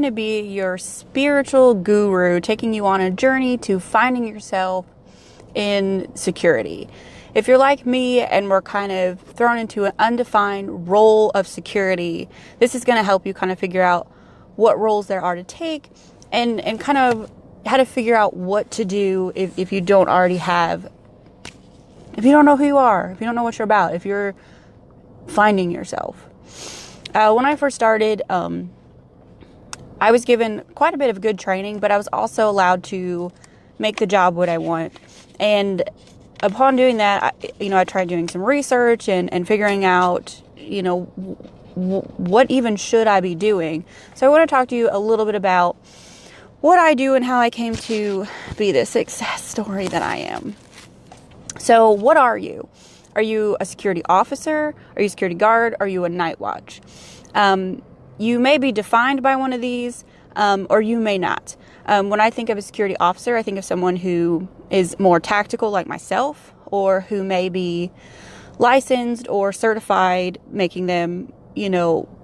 going to be your spiritual guru, taking you on a journey to finding yourself in security. If you're like me and we're kind of thrown into an undefined role of security, this is going to help you kind of figure out what roles there are to take and kind of how to figure out what to do if you don't already have, if you don't know who you are, if you don't know what you're about, if you're finding yourself. When I first started, I was given quite a bit of good training, but I was also allowed to make the job what I want. And upon doing that, I tried doing some research and figuring out, what even should I be doing. So I want to talk to you a little bit about what I do and how I came to be the success story that I am. So what are you? Are you a security officer? Are you a security guard? Are you a night watch? You may be defined by one of these, or you may not. When I think of a security officer, I think of someone who is more tactical like myself, or who may be licensed or certified, making them,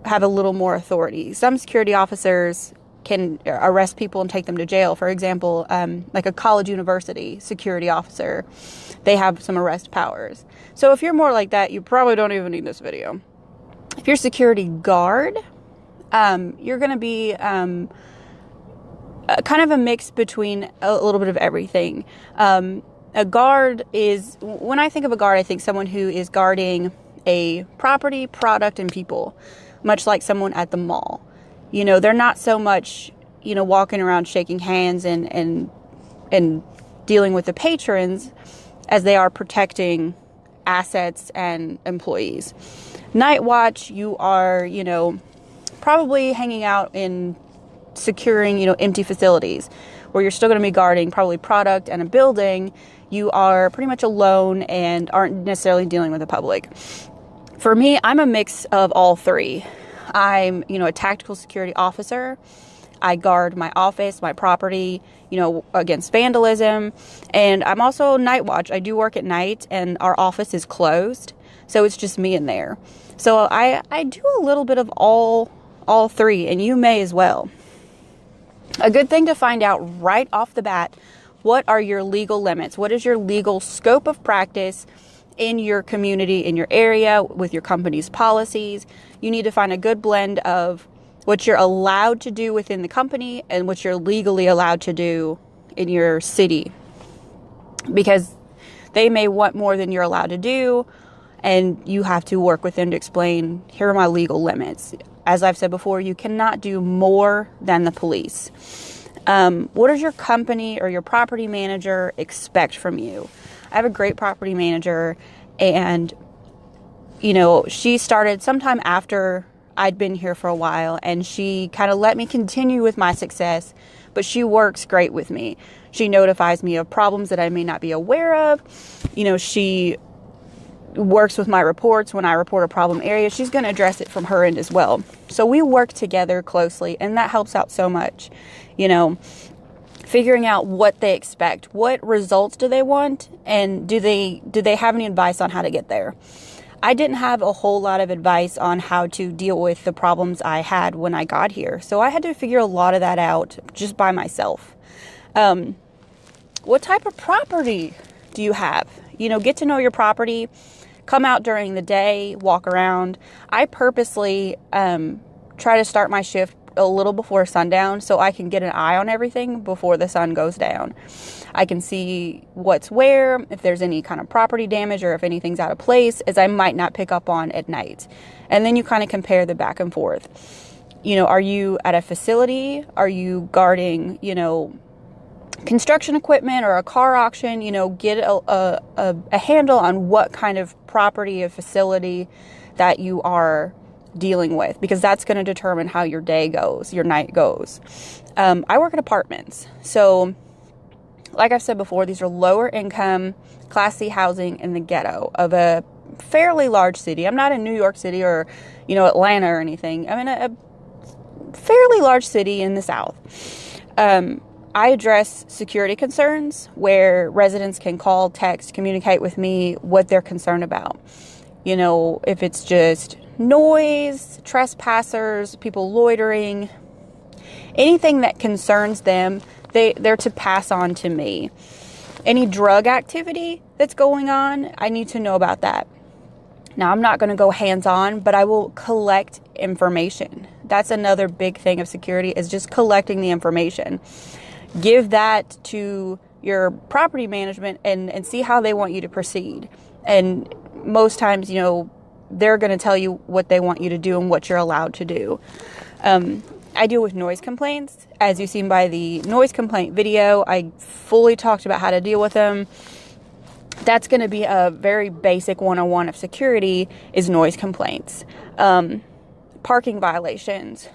have a little more authority. Some security officers can arrest people and take them to jail. For example, like a college university security officer, they have some arrest powers. So if you're more like that, you probably don't even need this video. If you're a security guard, you're going to be kind of a mix between a little bit of everything. A guard is, when I think of a guard, I think someone who is guarding a property, product, and people, much like someone at the mall. They're not so much, walking around shaking hands and dealing with the patrons as they are protecting assets and employees. Night watch, you are, probably hanging out in securing, empty facilities where you're still going to be guarding probably product and a building. You are pretty much alone and aren't necessarily dealing with the public. For me, I'm a mix of all three. I'm, a tactical security officer. I guard my office, my property, against vandalism. And I'm also night watch. I do work at night and our office is closed. So it's just me in there. So I do a little bit of all three, and you may as well. A good thing to find out right off the bat, what are your legal limits? What is your legal scope of practice in your community, in your area, with your company's policies? You need to find a good blend of what you're allowed to do within the company and what you're legally allowed to do in your city. Because they may want more than you're allowed to do, and you have to work with them to explain, here are my legal limits. As I've said before, you cannot do more than the police. What does your company or your property manager expect from you? I have a great property manager, and, she started sometime after I'd been here for a while, and she kind of let me continue with my success, but she works great with me. She notifies me of problems that I may not be aware of. She works with my reports. When I report a problem area, she's going to address it from her end as well. So we work together closely, and that helps out so much. Figuring out what they expect, what results do they want, and do they have any advice on how to get there? I didn't have a whole lot of advice on how to deal with the problems I had when I got here, so I had to figure a lot of that out just by myself. What type of property do you have? Get to know your property. Come out during the day, walk around. I purposely try to start my shift a little before sundown so I can get an eye on everything before the sun goes down. I can see what's where, if there's any kind of property damage or if anything's out of place, as I might not pick up on at night. And then you kind of compare the back and forth. Are you at a facility? Are you guarding, construction equipment or a car auction? Get a handle on what kind of property or facility that you are dealing with, because that's going to determine how your day goes, your night goes. I work at apartments. So like I've said before, these are lower income, Class C housing in the ghetto of a fairly large city. I'm not in New York City or, Atlanta or anything. I'm in a fairly large city in the South. I address security concerns where residents can call, text, communicate with me what they're concerned about. If it's just noise, trespassers, people loitering, anything that concerns them, they're to pass on to me. Any drug activity that's going on, I need to know about that. Now, I'm not going to go hands-on, but I will collect information. That's another big thing of security, is just collecting the information. Give that to your property management and see how they want you to proceed. And most times, they're going to tell you what they want you to do and what you're allowed to do. I deal with noise complaints. As you've seen by the noise complaint video, I fully talked about how to deal with them. That's going to be a very basic 101 of security, is noise complaints. Parking violations.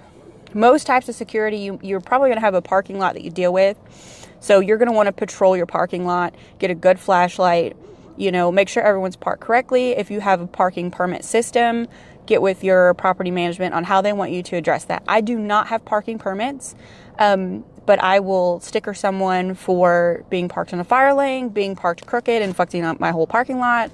Most types of security, you're probably going to have a parking lot that you deal with. So you're going to want to patrol your parking lot, get a good flashlight, make sure everyone's parked correctly. If you have a parking permit system, get with your property management on how they want you to address that. I do not have parking permits, but I will sticker someone for being parked in a fire lane, being parked crooked and fucking up my whole parking lot,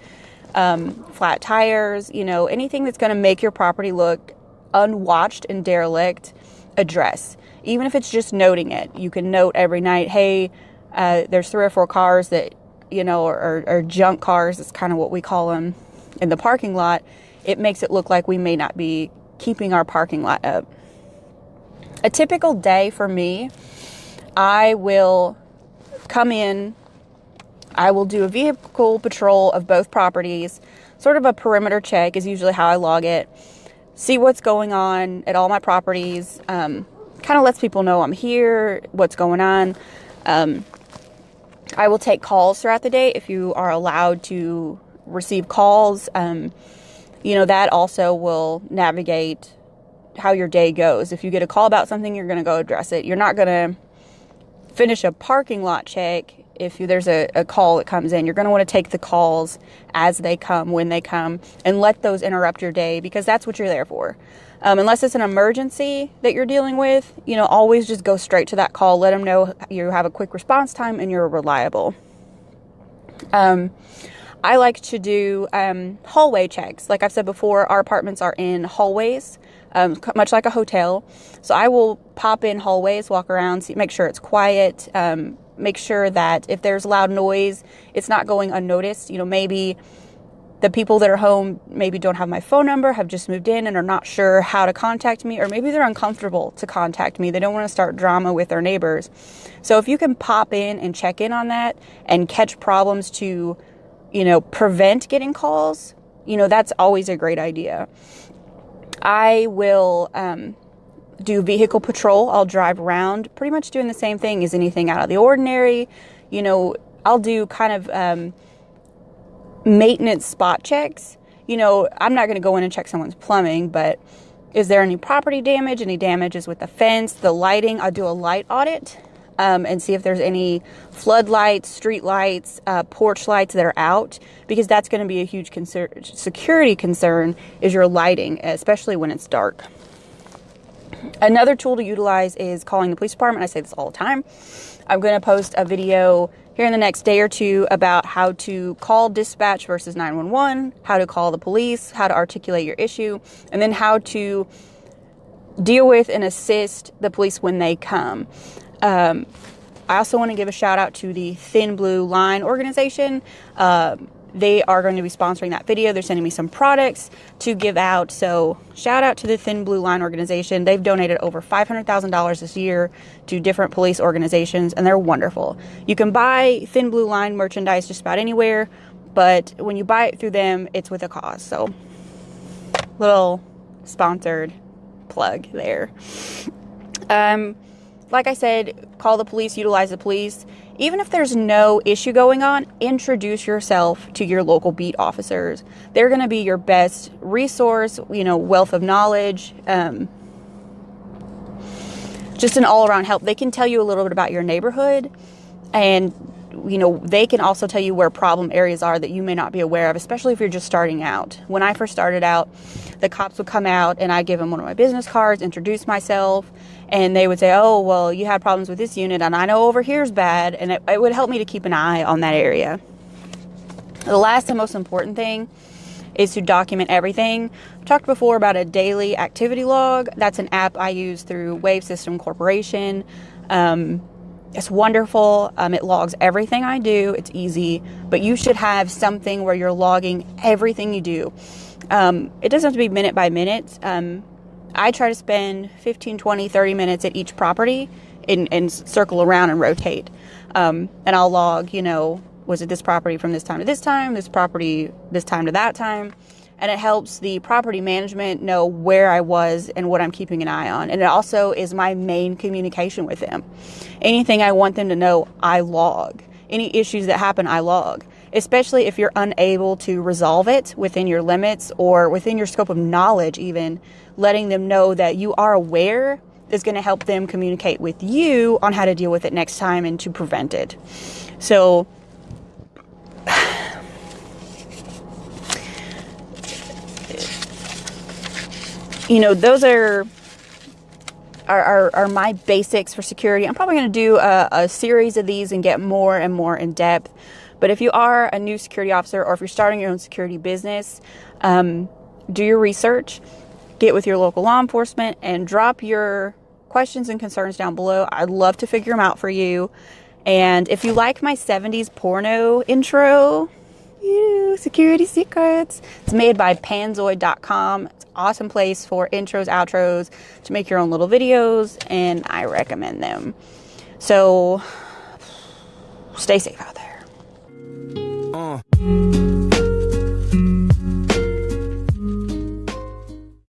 flat tires, anything that's going to make your property look unwatched and derelict, address. Even if it's just noting it, you can note every night, hey, there's 3 or 4 cars that, are junk cars. It's kind of what we call them in the parking lot. It makes it look like we may not be keeping our parking lot up. A typical day for me, I will come in, I will do a vehicle patrol of both properties. Sort of a perimeter check is usually how I log it. See what's going on at all my properties. Kind of lets people know I'm here, what's going on. I will take calls throughout the day if you are allowed to receive calls. That also will navigate how your day goes. If you get a call about something, you're going to go address it. You're not going to finish a parking lot check if there's a call that comes in. You're going to want to take the calls as they come, when they come, and let those interrupt your day, because that's what you're there for. Unless it's an emergency that you're dealing with, always just go straight to that call. Let them know you have a quick response time and you're reliable. I like to do hallway checks. Like I've said before, our apartments are in hallways, much like a hotel. So I will pop in hallways, walk around, make sure it's quiet, make sure that if there's loud noise, it's not going unnoticed. Maybe the people that are home maybe don't have my phone number, have just moved in and are not sure how to contact me, or maybe they're uncomfortable to contact me. They don't want to start drama with their neighbors. So if you can pop in and check in on that and catch problems to, prevent getting calls, that's always a great idea. I will do vehicle patrol. I'll drive around pretty much doing the same thing. Is anything out of the ordinary? I'll do kind of maintenance spot checks. I'm not going to go in and check someone's plumbing, but is there any property damage, any damages with the fence, the lighting? I'll do a light audit and see if there's any floodlights, street lights, porch lights that are out, because that's going to be a huge security concern, is your lighting, especially when it's dark. Another tool to utilize is calling the police department. I say this all the time. I'm going to post a video here in the next day or two about how to call dispatch versus 911, how to call the police, how to articulate your issue, and then how to deal with and assist the police when they come. I also want to give a shout out to the Thin Blue Line organization. They are going to be sponsoring that video. They're sending me some products to give out. So shout out to the Thin Blue Line organization. They've donated over $500,000 this year to different police organizations, and they're wonderful. You can buy Thin Blue Line merchandise just about anywhere, but when you buy it through them, it's with a cause. So little sponsored plug there. Like I said, call the police, utilize the police. Even if there's no issue going on, introduce yourself to your local beat officers. They're going to be your best resource, wealth of knowledge, just an all-around help. They can tell you a little bit about your neighborhood, and they can also tell you where problem areas are that you may not be aware of, especially if you're just starting out. When I first started out, the cops would come out and I'd give them one of my business cards, introduce myself, and they would say, oh, well, you had problems with this unit, and I know over here's bad, and it would help me to keep an eye on that area. The last and most important thing is to document everything. I've talked before about a daily activity log. That's an app I use through Wave System Corporation. It's wonderful. It logs everything I do. It's easy, but you should have something where you're logging everything you do. It doesn't have to be minute by minute. I try to spend 15, 20, 30 minutes at each property and circle around and rotate. And I'll log, was it this property from this time to this time, this property this time to that time? And it helps the property management know where I was and what I'm keeping an eye on. And it also is my main communication with them. Anything I want them to know, I log. Any issues that happen, I log. Especially if you're unable to resolve it within your limits or within your scope of knowledge even, letting them know that you are aware is going to help them communicate with you on how to deal with it next time and to prevent it. So, those are my basics for security. I'm probably going to do a series of these and get more and more in depth. But if you are a new security officer or if you're starting your own security business, do your research, get with your local law enforcement, and drop your questions and concerns down below. I'd love to figure them out for you. And if you like my 70s porno intro, security secrets, it's made by panzoid.com. It's an awesome place for intros, outros, to make your own little videos, and I recommend them. So stay safe out there.